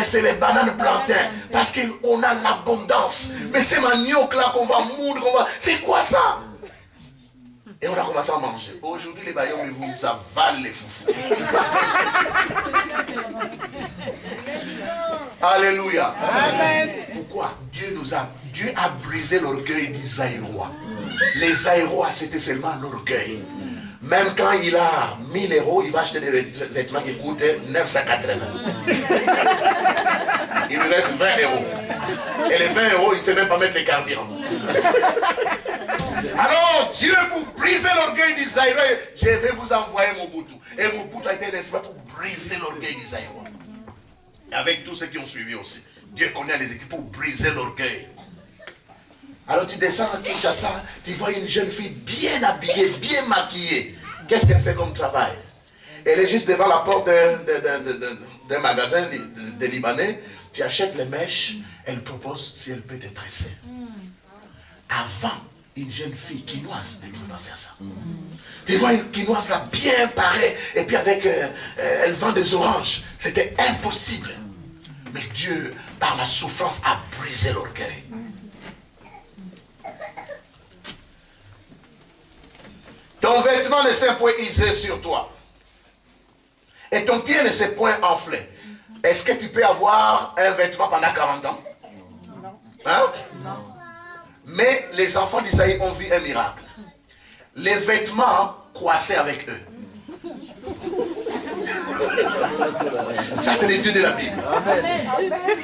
C'est les bananes plantains. Parce qu'on a l'abondance. Mais ces maniocs-là qu'on va moudre, c'est quoi ça? Et on a commencé à manger. Aujourd'hui, les baillons, ils vous avalent les foufous. Alléluia. Amen. Pourquoi? Dieu a brisé l'orgueil des Aïrois. Les Aïrois, c'était seulement l'orgueil. Même quand il a 1000 euros, il va acheter des vêtements qui coûtent 980. Il lui reste 20 euros. Et les 20 euros, il ne sait même pas mettre les carburants. Alors, Dieu, pour briser l'orgueil d'Israël, je vais vous envoyer Mobutu. Et Mobutu a été un instrument pour briser l'orgueil d'Israël. Avec tous ceux qui ont suivi aussi. Dieu connaît les équipes pour briser l'orgueil. Alors tu descends à Kinshasa, tu vois une jeune fille bien habillée, bien maquillée. Qu'est-ce qu'elle fait comme travail? Elle est juste devant la porte d'un magasin de Libanais. Tu achètes les mèches, elle propose si elle peut te tresser. Avant, une jeune fille quinoise ne pouvait pas faire ça. Tu vois une quinoise là bien parée, et puis avec, elle vend des oranges. C'était impossible. Mais Dieu, par la souffrance, a brisé l'orgueil. Ton vêtement ne s'est point usé sur toi. Et ton pied ne s'est point enflé. Est-ce que tu peux avoir un vêtement pendant 40 ans? Non. Hein? Non. Mais les enfants d'Isaïe ont vu un miracle. Les vêtements croissaient avec eux. Ça, c'est les dieux de la Bible.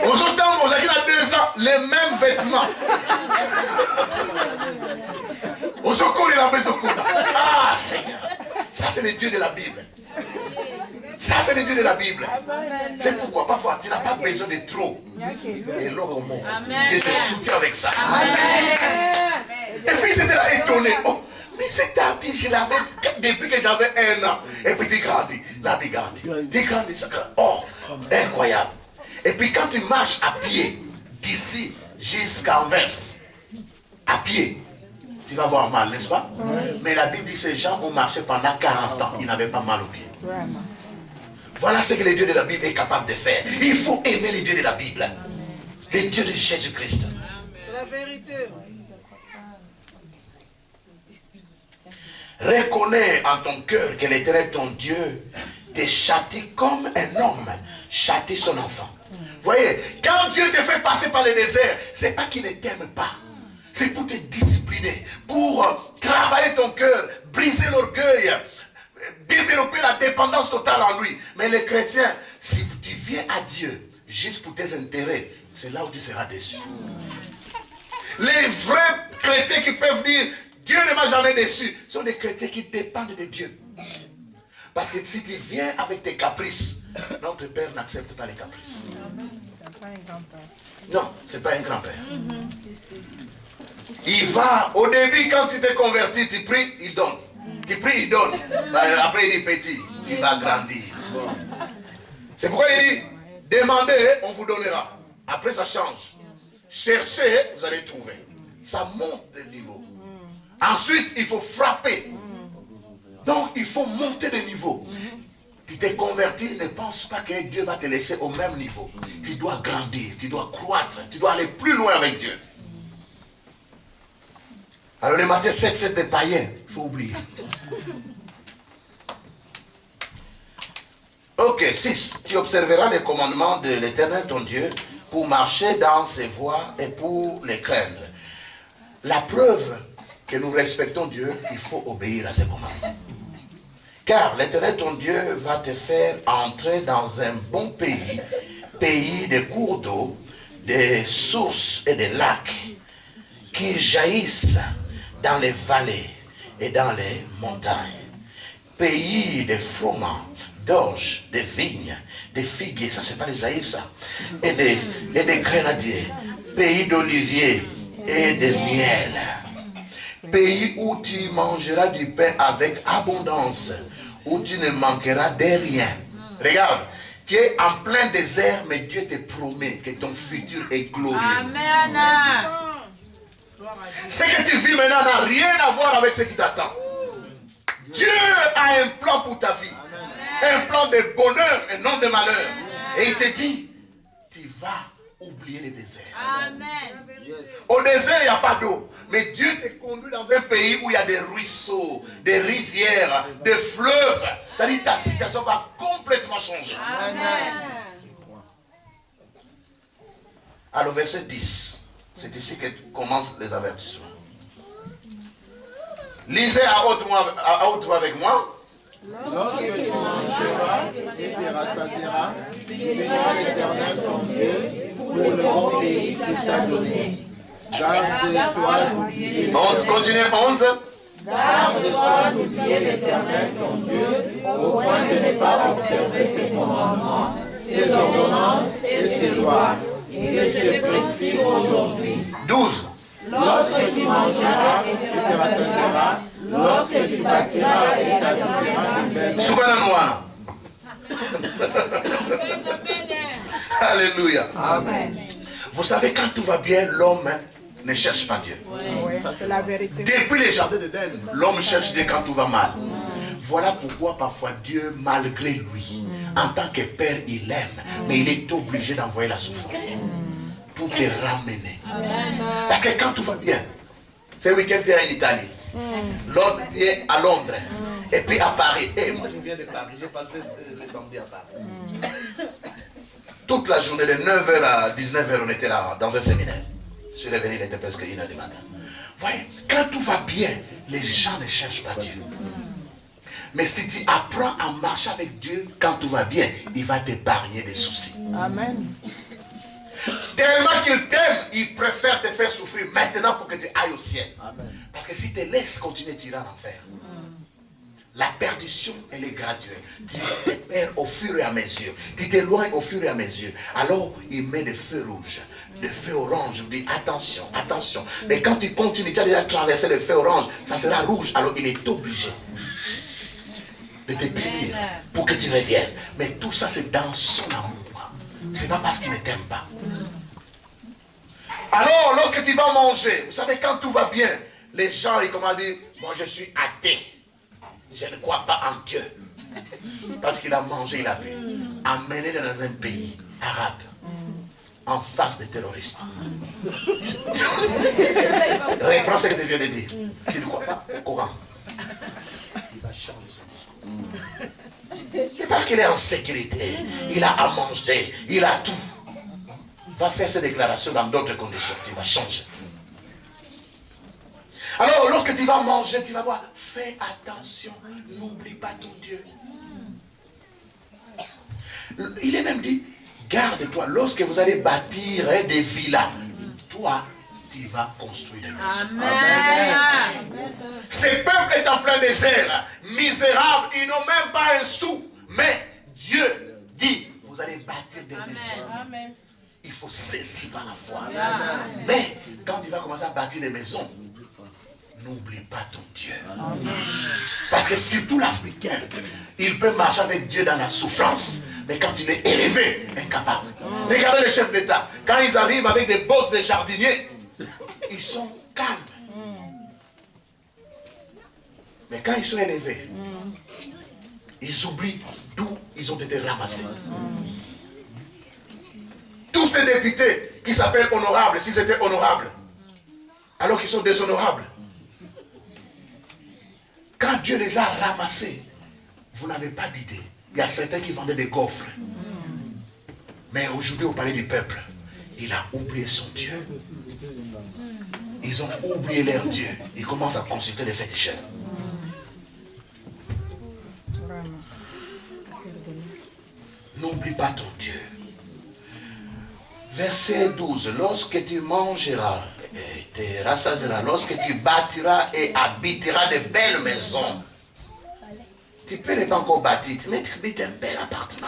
Aujourd'hui, on a 2 ans, les mêmes vêtements. Ah, Seigneur. Ça, c'est les dieux de la Bible. Ça, c'est les dieux de la Bible. C'est pourquoi parfois, tu n'as pas besoin de trop. Et l'homme au monde, Dieu te soutient avec ça. Et puis, c'était là étonné. Oh, mais cet habit, je l'avais depuis que j'avais 1 an. Et puis, tu grandis. L'habit grandit. Tu grandis. Oh, incroyable. Et puis, quand tu marches à pied, d'ici jusqu'à Anvers, à pied, tu vas avoir mal, n'est-ce pas? Mais la Bible dit que ces gens ont marché pendant 40 ans. Ils n'avaient pas mal aux pieds. Voilà ce que le Dieu de la Bible est capable de faire. Il faut aimer les dieux de la Bible. Les dieux de Jésus-Christ. C'est la vérité. Reconnais en ton cœur que l'Éternel, ton Dieu, te châtie comme un homme châtie son enfant. Voyez, quand Dieu te fait passer par le désert, c'est pas qu'il ne t'aime pas. C'est pour te discipliner, pour travailler ton cœur, briser l'orgueil, développer la dépendance totale en lui. Mais les chrétiens, si tu viens à Dieu juste pour tes intérêts, c'est là où tu seras déçu. Les vrais chrétiens qui peuvent dire Dieu ne m'a jamais déçu sont des chrétiens qui dépendent de Dieu. Parce que si tu viens avec tes caprices, notre Père n'accepte pas les caprices. Non, ce n'est pas un grand-père. Il va, au début, quand tu t'es converti, tu pries, il donne. Tu pries, il donne. Après, il dit petit, tu vas grandir. C'est pourquoi il dit, demandez, on vous donnera. Après, ça change. Cherchez, vous allez trouver. Ça monte de niveau. Ensuite, il faut frapper. Donc, il faut monter de niveau. Tu t'es converti, ne pense pas que Dieu va te laisser au même niveau. Tu dois grandir, tu dois croître, tu dois aller plus loin avec Dieu. Alors les Matthieu 7 des païens, il faut oublier. Ok, 6. Tu observeras les commandements de l'Éternel ton Dieu pour marcher dans ses voies et pour les craindre. La preuve que nous respectons Dieu, il faut obéir à ses commandements. Car l'Éternel ton Dieu va te faire entrer dans un bon pays, pays de cours d'eau, des sources et des lacs qui jaillissent dans les vallées et dans les montagnes. pays des froment, d'orge, des vignes, des figuiers, ça c'est pas les aïeux ça, et des grenadiers, pays d'oliviers et de miel. Pays où tu mangeras du pain avec abondance, où tu ne manqueras de rien. Regarde, tu es en plein désert, mais Dieu te promet que ton futur est glorieux. Amen. Ce que tu vis maintenant n'a rien à voir avec ce qui t'attend. Dieu a un plan pour ta vie. Un plan de bonheur et non de malheur. Et il te dit, tu vas oublier le désert. Amen. Au désert, il n'y a pas d'eau. Mais Dieu te conduit dans un pays où il y a des ruisseaux, des rivières, des fleuves. C'est-à-dire que ta situation va complètement changer. Amen. Alors, verset 10. C'est ici que commencent les avertissements. Lisez à haute voix avec moi. Lorsque tu mangeras et te rassasieras, tu béniras l'Éternel ton Dieu pour le bon pays qu'il t'a donné. Garde-toi d'oublier On continue 11. Garde-toi d'oublier l'Éternel ton Dieu au point de ne pas observer ses commandements, ses ordonnances et ses lois, que je te prescris aujourd'hui. 12. Lorsque tu mangeras et te rassasieras, lorsque tu bâtiras et t'habiteras de belles Souvenez-moi. Alléluia. Amen. Vous savez, quand tout va bien, l'homme ne cherche pas Dieu. Oui, c'est la vérité. Depuis les jardins d'Éden, l'homme cherche Dieu quand tout va mal. Voilà pourquoi parfois Dieu, malgré lui, en tant que père, il aime, mais il est obligé d'envoyer la souffrance pour te ramener. Parce que quand tout va bien, ce week-end tu es en Italie, l'autre est à Londres, et puis à Paris. Et moi je viens de Paris, j'ai passé le samedi à Paris. Toute la journée de 9h à 19h, on était là dans un séminaire. Je suis revenu, il était presque 1h du matin. Voyez, quand tout va bien, les gens ne cherchent pas Dieu. Mais si tu apprends à marcher avec Dieu, quand tout va bien, il va t'épargner des soucis. Amen. Tellement qu'il t'aime, il préfère te faire souffrir maintenant pour que tu ailles au ciel. Parce que si tu te laisses continuer, tu iras en enfer. La perdition, elle est graduelle. Tu te perds au fur et à mesure. Tu t'éloignes au fur et à mesure. Alors, il met des feux rouges, des feux oranges. Il dit attention, attention. Mais quand tu continues, tu as déjà traversé le feu orange, ça sera rouge. Alors, il est obligé de te punir pour que tu reviennes. Mais tout ça, c'est dans son amour. C'est pas parce qu'il ne t'aime pas. Alors, lorsque tu vas manger, vous savez, quand tout va bien, les gens, ils commencent à dire, moi, je suis athée. Je ne crois pas en Dieu. Parce qu'il a mangé, il a bu. Amenez-le dans un pays arabe, en face des terroristes. Reprends ce que tu viens de dire. Tu ne crois pas au Coran. Il va changer son discours. C'est parce qu'il est en sécurité. Il a à manger. Il a tout. Va faire ces déclarations dans d'autres conditions. Tu vas changer. Alors, lorsque tu vas manger, tu vas voir, fais attention, n'oublie pas ton Dieu. Il est même dit, garde-toi, lorsque vous allez bâtir des villas, toi, tu vas construire des maisons. Amen. Ce peuple est en plein désert, misérable, ils n'ont même pas un sou. Mais Dieu dit, vous allez bâtir des maisons. Amen. Il faut saisir par la foi. Mais quand tu vas commencer à bâtir des maisons, n'oublie pas ton Dieu. Parce que surtout l'Africain, il peut marcher avec Dieu dans la souffrance. Mais quand il est élevé, incapable. Regardez les chefs d'État. Quand ils arrivent avec des bottes de jardiniers, ils sont calmes. Mais quand ils sont élevés, ils oublient d'où ils ont été ramassés. Tous ces députés qui s'appellent honorables, s'ils étaient honorables, alors qu'ils sont déshonorables, quand Dieu les a ramassés, vous n'avez pas d'idée. Il y a certains qui vendaient des coffres. Mais aujourd'hui, au palais du peuple, il a oublié son Dieu. Ils ont oublié leur Dieu. Ils commencent à consulter les féticheurs. N'oublie pas ton Dieu. Verset 12. Lorsque tu mangeras et te rassasieras, lorsque tu bâtiras et habiteras de belles maisons, Tu peux ne pas encore bâtir, mais tu habites un bel appartement.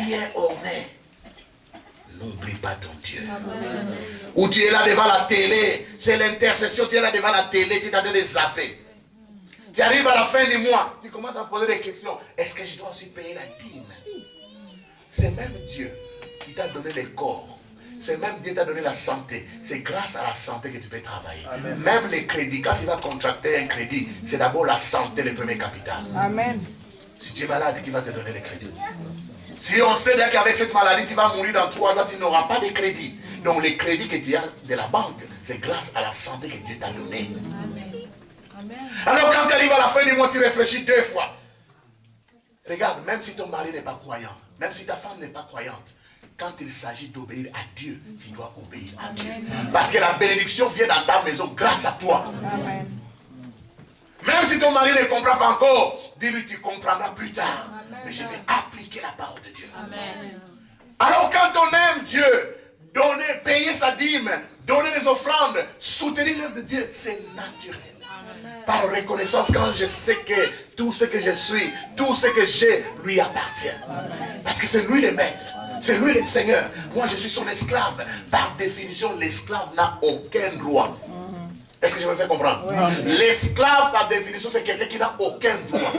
Bien orné. N'oublie pas ton Dieu. Ou tu es là devant la télé, c'est l'intercession, tu es là devant la télé, tu es en train de zapper. Tu arrives à la fin du mois, tu commences à poser des questions. Est-ce que je dois aussi payer la dîme? C'est même Dieu qui t'a donné le corps. C'est même Dieu qui t'a donné la santé. C'est grâce à la santé que tu peux travailler. Amen. Même les crédits, quand tu vas contracter un crédit, c'est d'abord la santé le premier capital. Amen. Si tu es malade, qui va te donner le crédit? Si on sait bien qu'avec cette maladie, tu vas mourir dans 3 ans, tu n'auras pas de crédit. Donc les crédits que tu as de la banque, c'est grâce à la santé que Dieu t'a donnée. Alors quand tu arrives à la fin du mois, tu réfléchis 2 fois. Regarde, même si ton mari n'est pas croyant, même si ta femme n'est pas croyante, quand il s'agit d'obéir à Dieu, tu dois obéir à Dieu. Parce que la bénédiction vient dans ta maison grâce à toi. Amen. Même si ton mari ne comprend pas encore, dis-lui, tu comprendras plus tard. Amen. Mais je vais appliquer la parole de Dieu. Amen. Alors quand on aime Dieu, donner, payer sa dîme, donner les offrandes, soutenir l'œuvre de Dieu, c'est naturel. Amen. Par reconnaissance, quand je sais que tout ce que je suis, tout ce que j'ai, lui appartient. Amen. Parce que c'est lui le maître. C'est lui le Seigneur. Moi, je suis son esclave. Par définition, l'esclave n'a aucun droit. Est-ce que je me fais comprendre? Oui. L'esclave, par définition, c'est quelqu'un qui n'a aucun droit.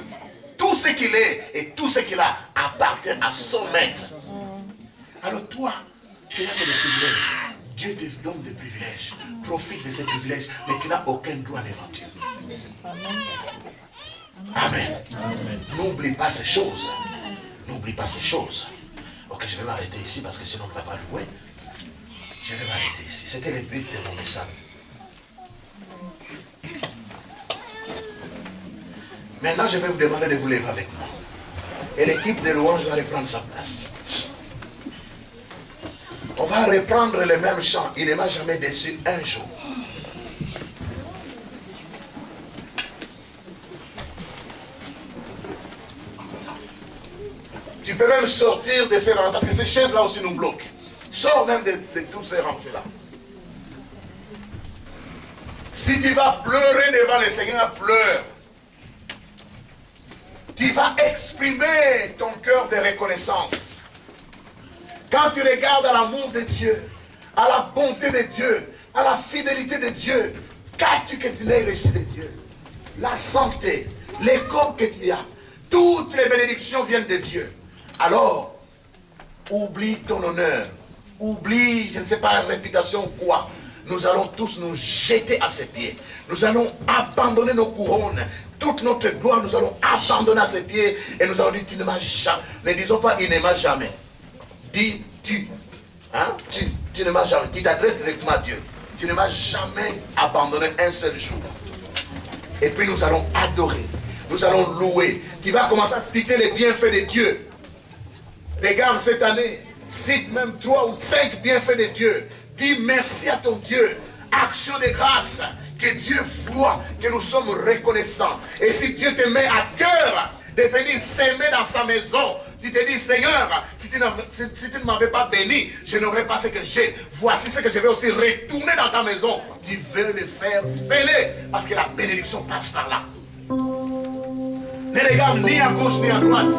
Tout ce qu'il est et tout ce qu'il a appartient à son maître. Alors toi, tu as des privilèges. Dieu te donne des privilèges. Profite de ces privilèges, mais tu n'as aucun droit devant Dieu. Amen. Amen. N'oublie pas ces choses. N'oublie pas ces choses. Ok, je vais m'arrêter ici parce que sinon on ne va pas louer. Je vais m'arrêter ici. C'était le but de mon message. Maintenant, je vais vous demander de vous lever avec moi. Et l'équipe de louange va reprendre sa place. On va reprendre le même chant. Il ne m'a jamais déçu un jour. Tu peux même sortir de ces rangs, parce que ces chaises-là aussi nous bloquent. Sors même de toutes ces rangs-là. Si tu vas pleurer devant le Seigneur, pleure. Tu vas exprimer ton cœur de reconnaissance. Quand tu regardes à l'amour de Dieu, à la bonté de Dieu, à la fidélité de Dieu, qu'as-tu que tu n'aies reçu de Dieu? La santé, les corps que tu as, toutes les bénédictions viennent de Dieu. Alors, oublie ton honneur, oublie, je ne sais pas, réputation ou quoi. Nous allons tous nous jeter à ses pieds. Nous allons abandonner nos couronnes. Toute notre gloire, nous allons abandonner à ses pieds. Et nous allons dire, tu ne m'as jamais. Ne disons pas, il ne m'a jamais. Dis, tu. Hein? Tu ne m'as jamais. Tu t'adresses directement à Dieu. Tu ne m'as jamais abandonné un seul jour. Et puis nous allons adorer. Nous allons louer. Tu vas commencer à citer les bienfaits de Dieu. Regarde cette année. Cite même 3 ou 5 bienfaits de Dieu. Dis merci à ton Dieu. Action de grâce. Que Dieu voit que nous sommes reconnaissants. Et si Dieu te met à cœur de venir s'aimer dans sa maison, tu te dis, Seigneur, si tu ne m'avais pas béni, je n'aurais pas ce que j'ai. Voici ce que je vais aussi retourner dans ta maison. Tu veux le faire, fais-le. Parce que la bénédiction passe par là. Ne regarde ni à gauche ni à droite.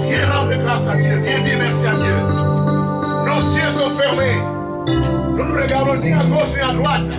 Viens rendre grâce à Dieu. Viens dire merci à Dieu. Nos yeux sont fermés. Nous ne regardons ni à gauche ni à droite.